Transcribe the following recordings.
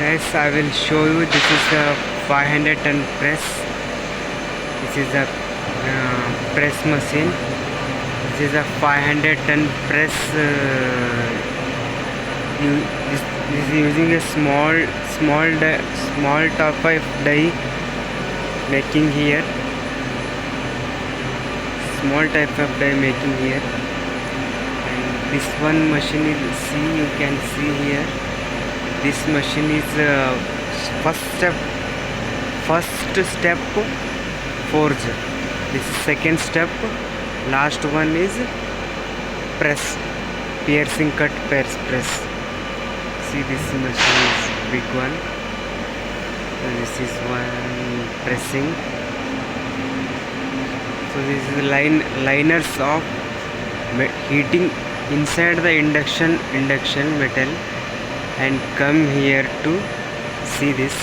Guys, I will show you. This is the 500 ton press. This is a press machine. This is a 500 ton press. This is using a small type of die making here. Small type of die making here. And this one machine is you can see here. This machine is first step forge. This second step, last one is press, piercing cut press. See, this machine is big one. So this is one pressing. So this is liners of heating inside the induction metal and come here to see this.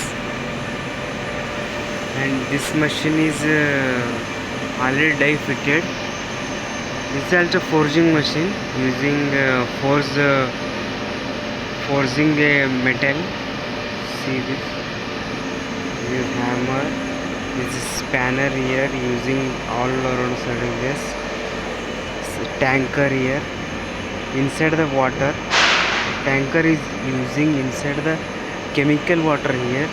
And this machine is already die fitted. This is also forging machine using forging a metal. See this. This is hammer. This is spanner here using all around surfaces. Tanker here. Inside the water. Tanker is using inside the chemical water here.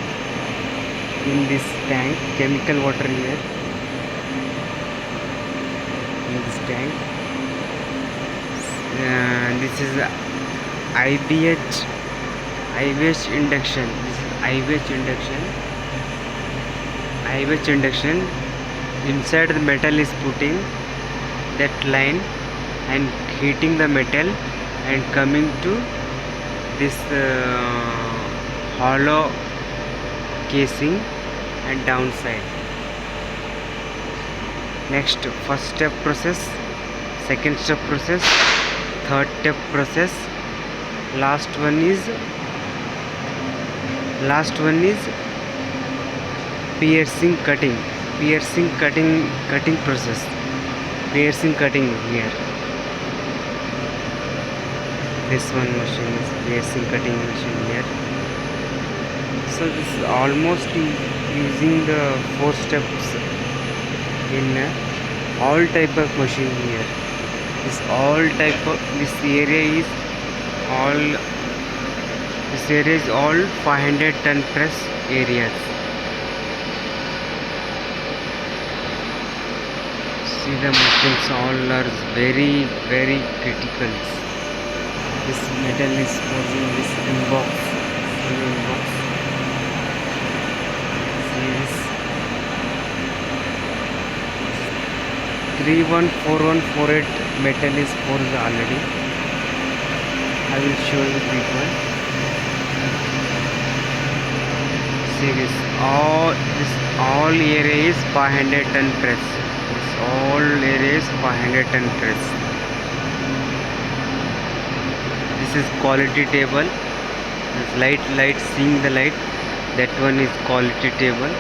In this tank, chemical water here. In this tank. This is IBH induction. This is IBH induction. Inside the metal is putting that line and heating the metal and coming to this hollow casing and downside. Next, first step process, second step process, third step process, last one is piercing cutting process. Piercing cutting here. This one machine is piercing cutting machine here. So this is almost using the 4 steps in all type of machine here. This area is all 500 ton press areas. See, the machines all are very critical. This metal is forging this inbox. See this 314148 metal is forged already. I will show you big one. See this all area is 500 ton press. This all area is 500 ton press. This is quality table. This light, seeing the light. That one is quality table.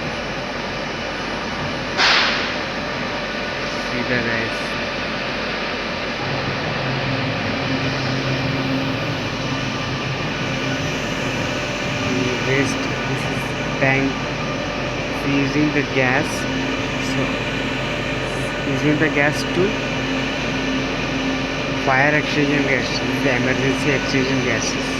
See the guys. Waste. This is tank. So using the gas. So using the gas to fire extinction gas. This is the emergency extinction gases.